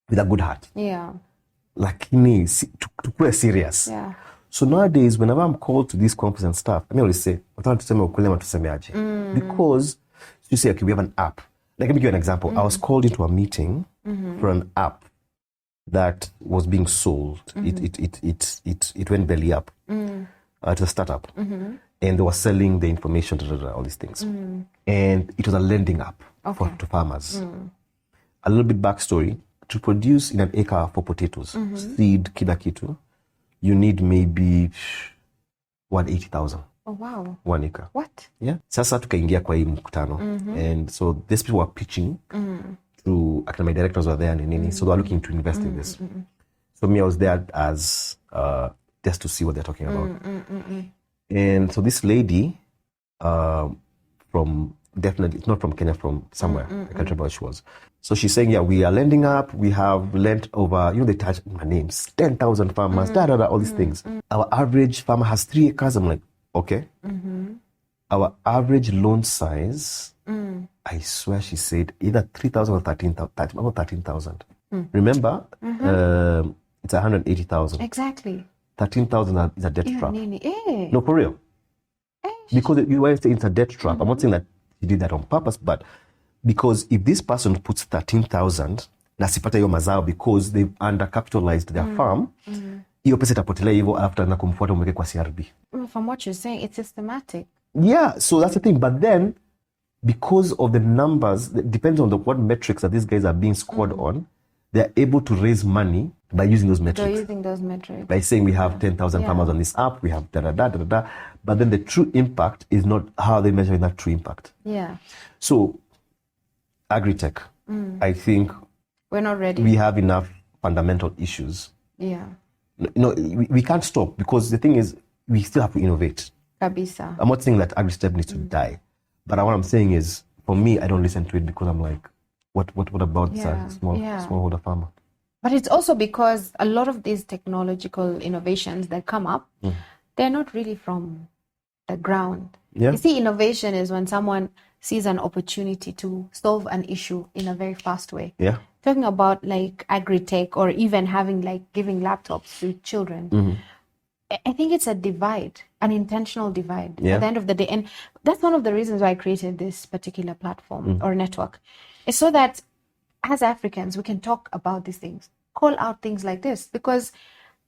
with a good heart. Yeah. Like me, to play serious. Yeah. So nowadays, whenever I'm called to these conferences and stuff, I always say, because you say, okay, we have an app. Like, let me give you an example. I was called into a meeting for an app that was being sold. It went belly up to a startup. And they were selling the information, all these things. And it was a lending app to farmers. A little bit backstory. To produce in an acre for potatoes, seed, kila kitu, you need maybe 180,000. Oh, wow. 1 acre. What? Yeah. Sasa tukaingia kwa hii mkutano. And so these people were pitching to, my directors were there and nini, so they were looking to invest in this. So me, I was there as just to see what they're talking about. And so this lady from, definitely, it's not from Kenya, from somewhere, I can't remember where she was. So she's saying, yeah, we are lending up, we have lent over, they touch my names, 10,000 farmers, all these things. Our average farmer has 3 acres. I'm like, okay. Our average loan size, I swear she said either 3,000 or 13,000, about 13,000. Remember, it's 180,000. Exactly. 13,000 is a debt trap. Eh. No, for real. Because you were saying it's a debt trap. I'm not saying that he did that on purpose, but because if this person puts 13,000 na sipata hiyo mazao because they've undercapitalized their farm, hiyo pesa itapotelea hivyo after na kumfuata umweke kwa CRB. From what you're saying, it's systematic. Yeah, so that's the thing. But then, because of the numbers, it depends on what metrics that these guys are being scored on, they're able to raise money by using those metrics. They're using those metrics. By saying we have 10,000 farmers on this app, we have da-da-da-da-da. But then the true impact is not how they measure that true impact. Yeah. So, Agritech, I think we're not ready. We have enough fundamental issues. Yeah. We can't stop because the thing is, we still have to innovate. Kabisa. I'm not saying that Agritech needs to die. But what I'm saying is, for me, I don't listen to it because I'm like, what about the smallholder farmer? But it's also because a lot of these technological innovations that come up, they're not really from the ground. Yeah. You see, innovation is when someone sees an opportunity to solve an issue in a very fast way. Yeah. Talking about like Agritech or even having like giving laptops to children. I think it's a divide, an intentional divide at the end of the day. And that's one of the reasons why I created this particular platform or network. It's so that as Africans, we can talk about these things, call out things like this. Because,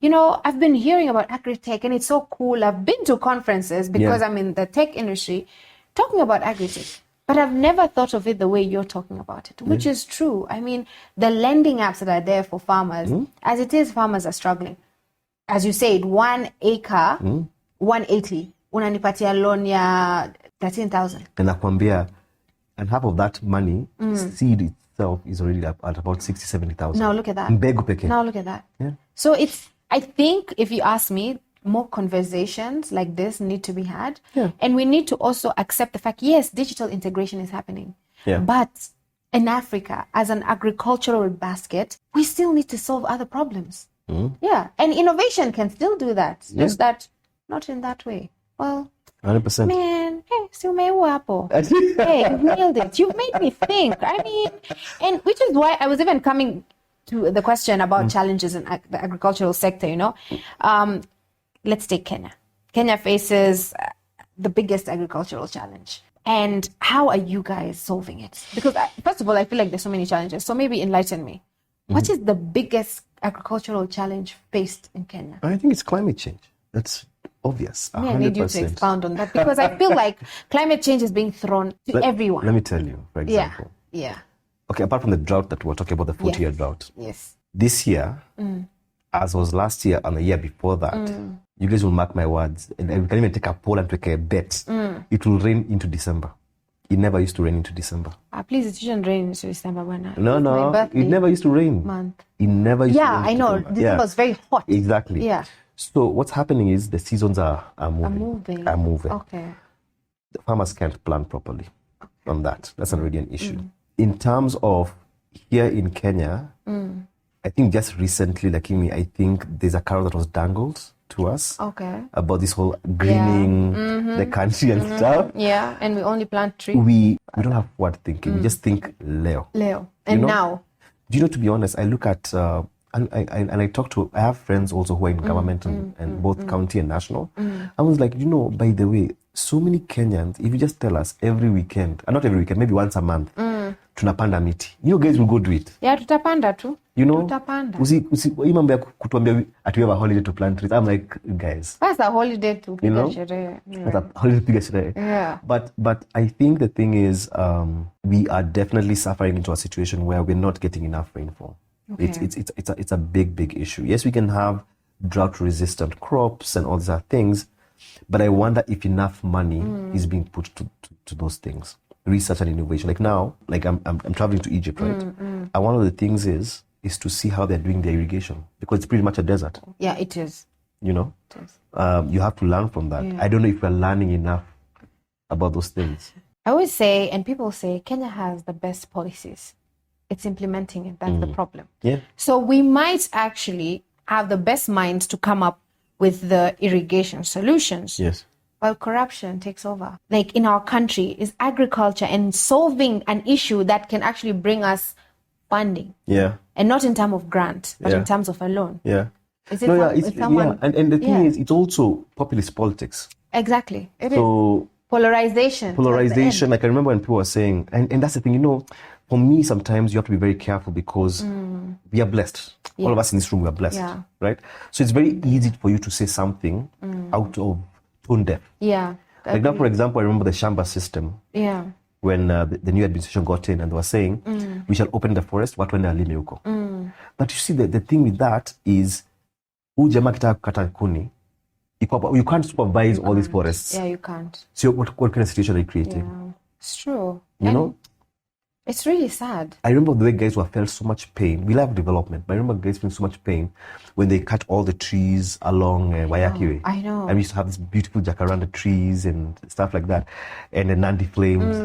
I've been hearing about Agritech and it's so cool. I've been to conferences because I'm in the tech industry talking about Agritech. But I've never thought of it the way you're talking about it, which is true. I mean, the lending apps that are there for farmers, as it is, farmers are struggling. As you said, 1 acre, 180, unanipatia loan ya 13,000. And nakwambia, and half of that money, seed itself is already at about 60, 70,000. Now look at that. Mbegu peke. Now look at that. Yeah. So I think if you ask me, more conversations like this need to be had. Yeah. And we need to also accept the fact, yes, digital integration is happening. Yeah. But in Africa, as an agricultural basket, we still need to solve other problems. Yeah. And innovation can still do that. Just that, not in that way. Well, 100%. Man, hey, si umeua hapo. Hey, you've nailed it. You've made me think. I mean, and which is why I was even coming to the question about challenges in the agricultural sector, Let's take Kenya. Kenya faces the biggest agricultural challenge. And how are you guys solving it? Because first of all, I feel like there's so many challenges. So maybe enlighten me. What is the biggest agricultural challenge faced in Kenya? I think it's climate change. That's obvious. 100%. I need you to expound on that because I feel like climate change is being thrown to everyone. Let me tell you, for example. Yeah. Okay, apart from the drought that we're talking about, the 40-year drought. Yes. This year, as was last year and the year before that, you guys will mark my words. And we can even take a poll and take a bet. It will rain into December. It never used to rain into December. Please, it shouldn't rain into December. No. It never used to rain. Month. It never used to rain. Yeah, I know. December was very hot. Exactly. Yeah. So what's happening is the seasons are moving. Okay. The farmers can't plan properly on that. That's already an issue. In terms of here in Kenya, I I think just recently, like in me, I think there's a carrot that was dangled to us. Okay. About this whole greening the country and stuff. Yeah, and we only plant trees. We don't have forward thinking. We just think Leo. And now. Do you know, to be honest, I look at and I have friends also who are in government and both county and national. I was like, by the way, so many Kenyans, if you just tell us every weekend, and not every weekend, maybe once a month, tunapanda miti. Guys will go do it. Yeah, tutapanda too. Tutapanda. Hii mambo ya kutuambia ati we have a holiday to plant trees. I'm like, guys. That's a holiday to piga sherehe. That's a holiday to piga sherehe. Yeah. But I think the thing is, we are definitely suffering into a situation where we're not getting enough rainfall. Okay. It's a big issue. Yes, we can have drought-resistant crops and all these other things, but I wonder if enough money is being put to those things. Research and innovation. Like now, I'm traveling to Egypt, right? And one of the things is to see how they're doing their irrigation, because it's pretty much a desert. Yeah, it is. It is. You have to learn from that. Yeah. I don't know if we're learning enough about those things. I always say, and people say, Kenya has the best policies. It's implementing it. That's the problem. Yeah. So we might actually have the best minds to come up with the irrigation solutions. Yes. While corruption takes over. Like in our country is agriculture and solving an issue that can actually bring us funding. Yeah. And not in terms of grant, but in terms of a loan. Yeah. Is it someone? And the thing is, it's also populist politics. Exactly. It is. Polarization. Like I remember when people were saying, and that's the thing, for me, sometimes you have to be very careful because we are blessed. Yeah. All of us in this room, we are blessed, right? So it's very easy for you to say something out of tone deaf. Yeah. Like now, for example, I remember the Shamba system. Yeah. When the new administration got in and they were saying, we shall open the forest, watu wende alime huko. But you see, the thing with that is, jamaa kitaka kukata kuni, you can't supervise all these forests. Yeah, you can't. So what kind of situation are you creating? Yeah, it's true. It's really sad. I remember the way guys felt so much pain. We love development, but I remember guys feeling so much pain when they cut all the trees along Wayaki Way. I know. And we used to have this beautiful jacaranda trees and stuff like that, and the Nandi flames.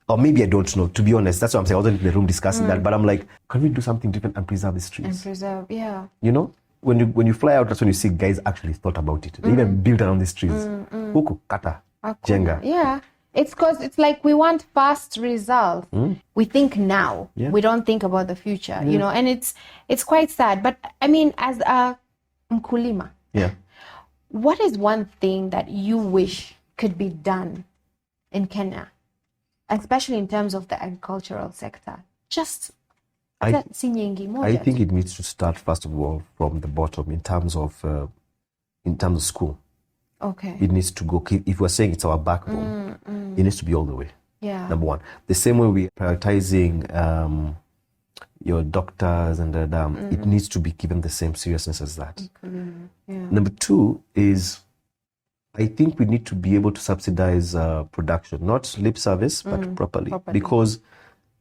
Or maybe I don't know. To be honest, that's what I'm saying. I wasn't in the room discussing that, but I'm like, can we do something different and preserve these trees? And preserve, yeah. When you fly out, that's when you see guys actually thought about it. They even built around these trees. Huku kata, jenga. Yeah. It's because it's like we want fast results. We think now. Yeah. We don't think about the future, and it's quite sad. But I mean, as a mkulima, what is one thing that you wish could be done in Kenya, especially in terms of the agricultural sector? I think it needs to start, first of all, from the bottom in terms of school. Okay. It needs to go, if we're saying it's our backbone, it needs to be all the way. Yeah. Number one. The same way we're prioritizing your doctors and it needs to be given the same seriousness as that. Yeah. Number two is, I think we need to be able to subsidize production, not lip service, but properly. Because,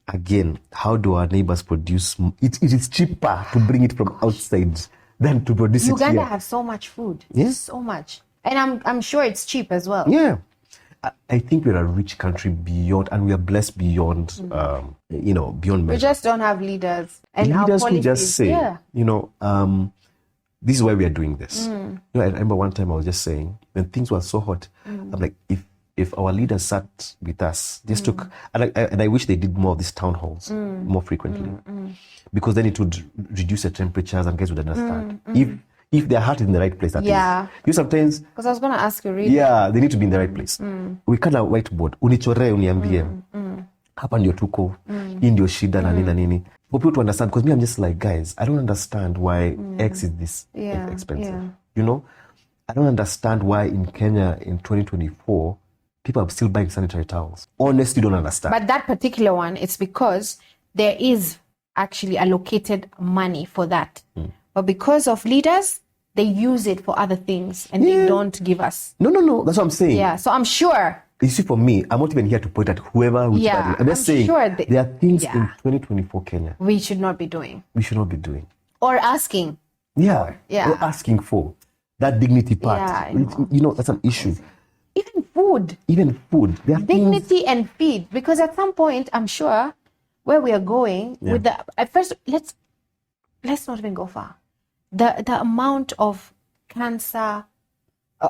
again, how do our neighbors produce? It is cheaper to bring it from outside than to produce it here. Uganda have so much food. Yes. So much. And I'm sure it's cheap as well. Yeah. I think we're a rich country beyond, and we are blessed beyond, beyond measure. We just don't have leaders. And leaders our who just say, this is why we are doing this. I remember one time I was just saying, when things were so hot, I'm like, if our leaders sat with us, just took, and I wish they did more of these town halls more frequently, because then it would reduce the temperatures and guys would understand. If their heart is in the right place, that is. You sometimes... Because I was going to ask you, really. Yeah, they need to be in the right place. We can't have whiteboard. Unichore, uniambie. Hapa ndio tuko. Hii ndio shida na nini na nini. For people to understand, because me, I'm just like, guys, I don't understand why X is this expensive. I don't understand why in Kenya in 2024, people are still buying sanitary towels. Honestly, don't understand. But that particular one, it's because there is actually allocated money for that. But because of leaders, they use it for other things and they don't give us. No. That's what I'm saying. Yeah, so I'm sure. You see, for me, I'm not even here to point at whoever. I'm just saying sure there are things in 2024 Kenya we should not be doing. Or asking. Yeah. Or asking for. That dignity part. Yeah, that's an issue. Even food. There are dignity and feed. Because at some point, I'm sure, where we are going, with the... At first, let's not even go far. The amount of cancer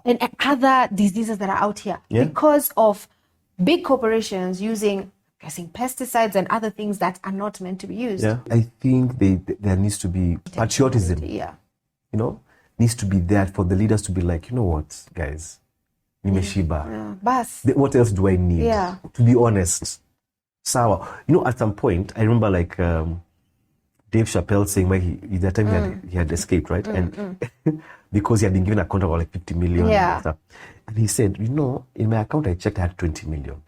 and other diseases that are out here because of big corporations using pesticides and other things that are not meant to be used. Yeah, I think there needs to be patriotism. Yeah. You know, needs to be there for the leaders to be like, you know what, guys, nimeshiba. Bas. What else do I need? Yeah. To be honest, sawa. You know, at some point, I remember like Dave Chappelle saying where that time he had escaped, right? And because he had been given a contract of like 50 million and stuff. And he said, you know, in my account I checked I had 20 million.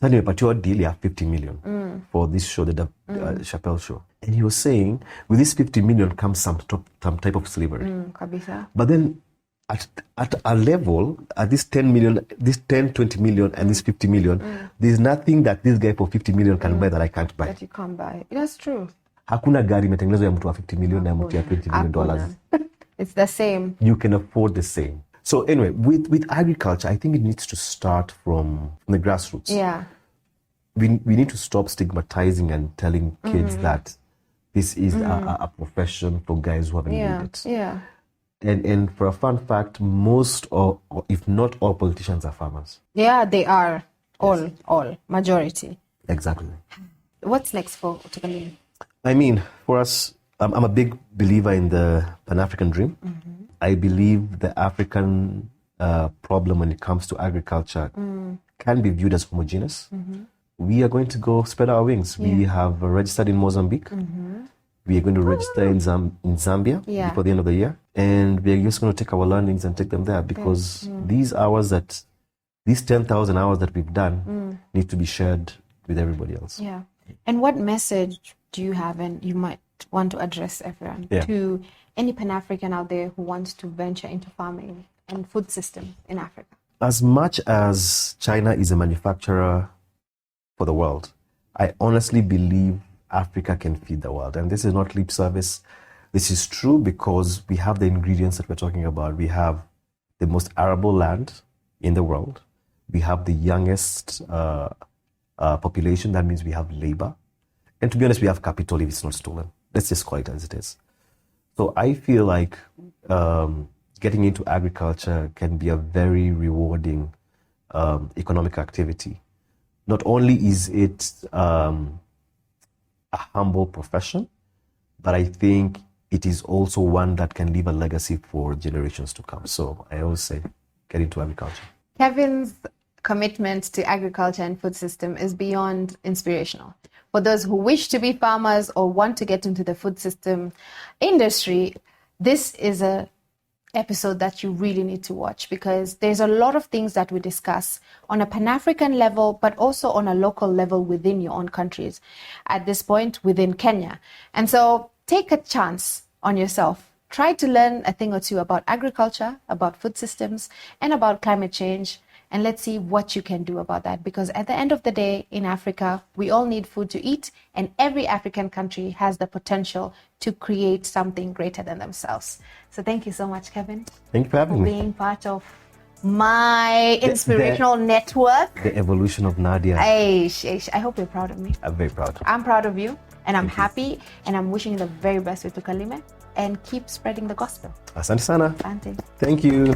So anyway, but your deal, you have 50 million for this show, the Chappelle show. And he was saying, with this 50 million comes some type of slavery. But then at a level, at this 10 million, this 10, 20 million and this 50 million, there's nothing that this guy for 50 million can buy that I can't buy. That you can't buy. That's true. Hakuna gari imetengenezwa ya mtu wa 50 million na mtu ya 20 million dollars. It's the same. You can afford the same. So anyway, with agriculture, I think it needs to start from the grassroots. Yeah. We need to stop stigmatizing and telling kids that this is a profession for guys who haven't made it. Yeah. And for a fun fact, most or if not all politicians are farmers. Yeah, they are. All. Majority. Exactly. What's next for Tukalime? I mean, for us, I'm a big believer in the Pan-African dream. I believe the African problem when it comes to agriculture can be viewed as homogeneous. We are going to go spread our wings. We have registered in Mozambique. We are going to register in Zambia before the end of the year. And we are just going to take our learnings and take them there because these 10,000 hours that we've done need to be shared with everybody else. Yeah. And what message do you have, and you might want to address everyone, to any Pan-African out there who wants to venture into farming and food system in Africa? As much as China is a manufacturer for the world, I honestly believe Africa can feed the world. And this is not lip service. This is true because we have the ingredients that we're talking about. We have the most arable land in the world. We have the youngest population. That means we have labor. And to be honest, we have capital if it's not stolen. Let's just call it as it is. So I feel like getting into agriculture can be a very rewarding economic activity. Not only is it a humble profession, but I think it is also one that can leave a legacy for generations to come. So I always say, get into agriculture. Kevin's commitment to agriculture and food system is beyond inspirational. For those who wish to be farmers or want to get into the food system industry, this is a episode that you really need to watch because there's a lot of things that we discuss on a Pan-African level, but also on a local level within your own countries, at this point within Kenya. And so take a chance on yourself. Try to learn a thing or two about agriculture, about food systems, and about climate change. And let's see what you can do about that. Because at the end of the day, in Africa, we all need food to eat. And every African country has the potential to create something greater than themselves. So thank you so much, Kevin. Thank you for having me. Being part of my inspirational network. The evolution of Nadia. I hope you're proud of me. I'm very proud. I'm proud of you. And I'm happy. And I'm wishing you the very best with Tukalime. And keep spreading the gospel. Asante sana. Asante. Thank you.